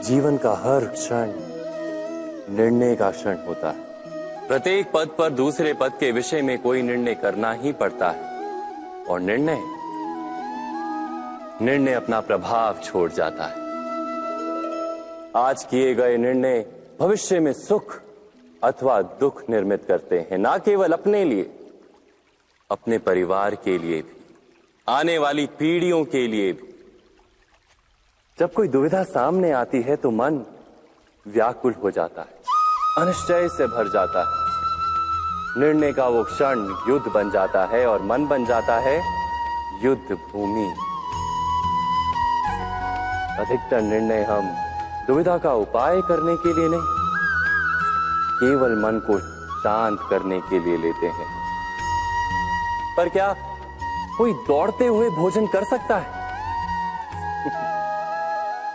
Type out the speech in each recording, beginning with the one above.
जीवन का हर क्षण निर्णय का क्षण होता है। प्रत्येक पद पर दूसरे पद के विषय में कोई निर्णय करना ही पड़ता है और निर्णय अपना प्रभाव छोड़ जाता है। आज किए गए निर्णय भविष्य में सुख अथवा दुख निर्मित करते हैं, ना केवल अपने लिए, अपने परिवार के लिए भी, आने वाली पीढ़ियों के लिए भी। जब कोई दुविधा सामने आती है तो मन व्याकुल हो जाता है, अनिश्चय से भर जाता है। निर्णय का वो क्षण युद्ध बन जाता है और मन बन जाता है युद्ध भूमि। अधिकतर निर्णय हम दुविधा का उपाय करने के लिए नहीं, केवल मन को शांत करने के लिए लेते हैं। पर क्या कोई दौड़ते हुए भोजन कर सकता है?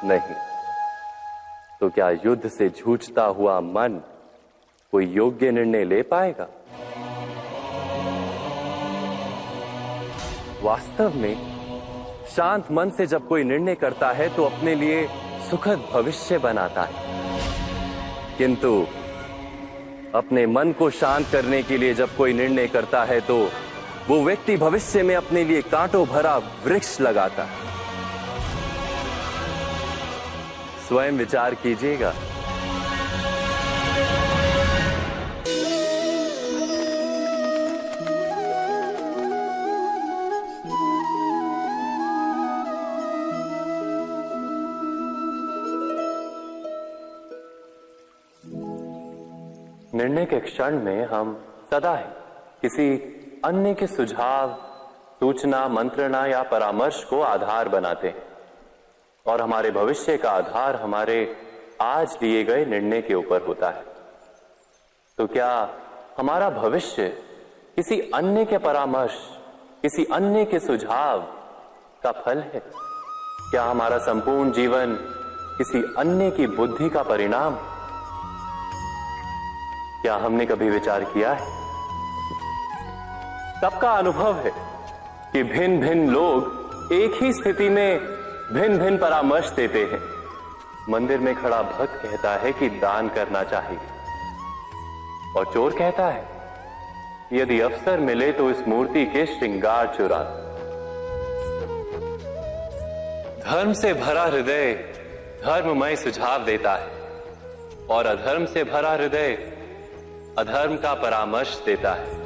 नहीं। तो क्या युद्ध से जूझता हुआ मन कोई योग्य निर्णय ले पाएगा? वास्तव में शांत मन से जब कोई निर्णय करता है तो अपने लिए सुखद भविष्य बनाता है, किंतु अपने मन को शांत करने के लिए जब कोई निर्णय करता है तो वो व्यक्ति भविष्य में अपने लिए कांटों भरा वृक्ष लगाता है। स्वयं विचार कीजिएगा। निर्णय के क्षण में हम सदा ही किसी अन्य के सुझाव, सूचना, मंत्रणा या परामर्श को आधार बनाते हैं और हमारे भविष्य का आधार हमारे आज लिए गए निर्णय के ऊपर होता है। तो क्या हमारा भविष्य किसी अन्य के परामर्श, किसी अन्य के सुझाव का फल है? क्या हमारा संपूर्ण जीवन किसी अन्य की बुद्धि का परिणाम? क्या हमने कभी विचार किया है? सबका अनुभव है कि भिन्न भिन्न लोग एक ही स्थिति में भिन्न भिन्न परामर्श देते हैं। मंदिर में खड़ा भक्त कहता है कि दान करना चाहिए और चोर कहता है यदि अवसर मिले तो इस मूर्ति के श्रृंगार चुरा। धर्म से भरा हृदय धर्ममय सुझाव देता है और अधर्म से भरा हृदय अधर्म का परामर्श देता है।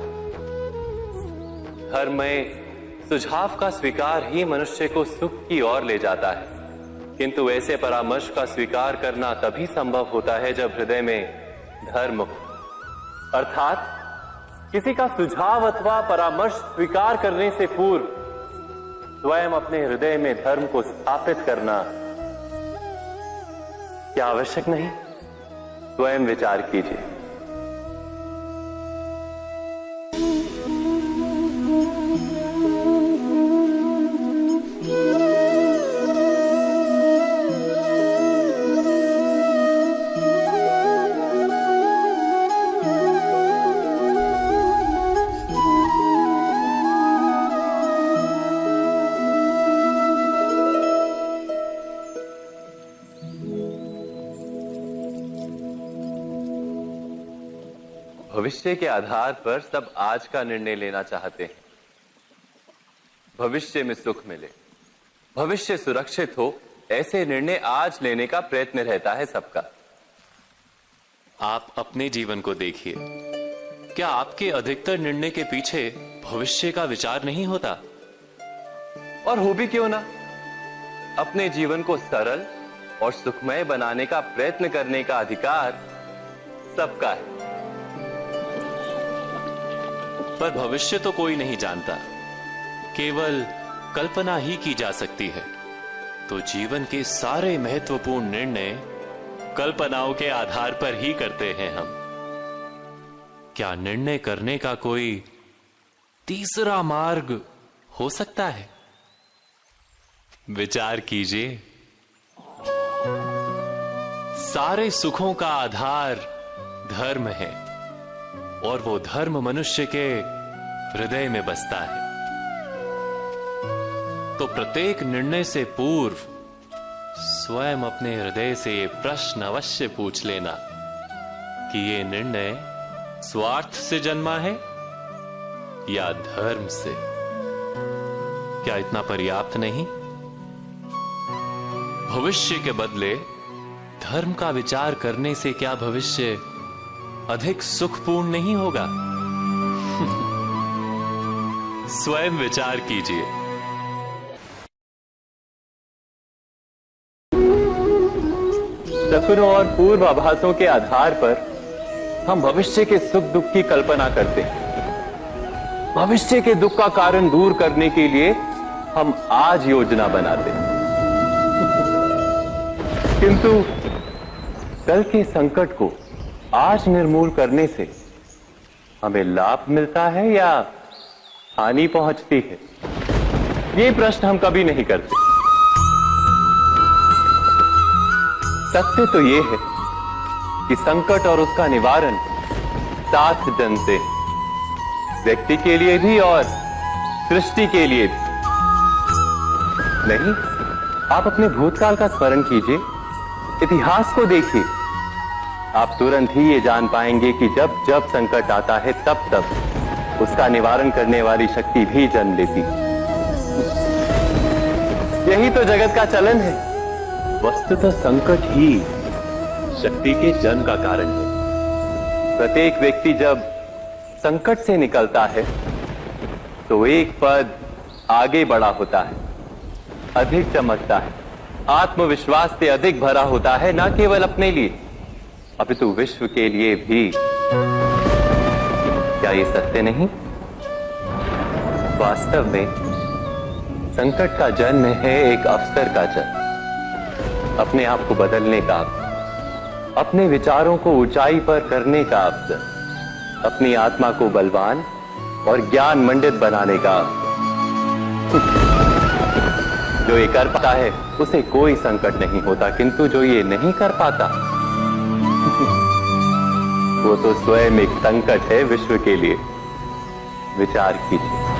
धर्म में सुझाव का स्वीकार ही मनुष्य को सुख की ओर ले जाता है, किंतु ऐसे परामर्श का स्वीकार करना तभी संभव होता है जब हृदय में धर्म हो। अर्थात किसी का सुझाव अथवा परामर्श स्वीकार करने से पूर्व स्वयं अपने हृदय में धर्म को स्थापित करना क्या आवश्यक नहीं? स्वयं विचार कीजिए। भविष्य के आधार पर सब आज का निर्णय लेना चाहते हैं। भविष्य में सुख मिले, भविष्य सुरक्षित हो, ऐसे निर्णय आज लेने का प्रयत्न रहता है सबका। आप अपने जीवन को देखिए, क्या आपके अधिकतर निर्णय के पीछे भविष्य का विचार नहीं होता? और हो भी क्यों ना। अपने जीवन को सरल और सुखमय बनाने का प्रयत्न करने का अधिकार सबका है। पर भविष्य तो कोई नहीं जानता, केवल कल्पना ही की जा सकती है। तो जीवन के सारे महत्वपूर्ण निर्णय कल्पनाओं के आधार पर ही करते हैं हम। क्या निर्णय करने का कोई तीसरा मार्ग हो सकता है? विचार कीजिए। सारे सुखों का आधार धर्म है और वो धर्म मनुष्य के हृदय में बसता है। तो प्रत्येक निर्णय से पूर्व स्वयं अपने हृदय से ये प्रश्न अवश्य पूछ लेना कि ये निर्णय स्वार्थ से जन्मा है या धर्म से। क्या इतना पर्याप्त नहीं? भविष्य के बदले धर्म का विचार करने से क्या भविष्य अधिक सुखपूर्ण नहीं होगा? स्वयं विचार कीजिए। शकुनों और पूर्वाभासों के आधार पर हम भविष्य के सुख दुख की कल्पना करते हैं। भविष्य के दुख का कारण दूर करने के लिए हम आज योजना बनाते हैं। किंतु कल के संकट को आज निर्मूल करने से हमें लाभ मिलता है या हानि पहुंचती है? ये प्रश्न हम कभी नहीं करते। सत्य तो यह है कि संकट और उसका निवारण साथ जन से, व्यक्ति के लिए भी और सृष्टि के लिए भी। नहीं, आप अपने भूतकाल का स्मरण कीजिए, इतिहास को देखिए। आप तुरंत ही ये जान पाएंगे कि जब जब संकट आता है तब तब उसका निवारण करने वाली शक्ति भी जन्म लेती है। यही तो जगत का चलन है। वस्तुतः संकट ही शक्ति के जन्म का कारण है। प्रत्येक व्यक्ति जब संकट से निकलता है तो एक पद आगे बढ़ा होता है, अधिक चमकता है, आत्मविश्वास से अधिक भरा होता है, न केवल अपने लिए अपितु विश्व के लिए भी। क्या ये सत्य नहीं? वास्तव में संकट का जन्म है एक अवसर का जन्म, अपने आप को बदलने का, अपने विचारों को ऊंचाई पर करने का अवसर, अपनी आत्मा को बलवान और ज्ञान मंडित बनाने का अवसर। जो ये कर पाता है उसे कोई संकट नहीं होता, किंतु जो ये नहीं कर पाता वो तो स्वयं एक संकट है विश्व के लिए। विचार कीजिए।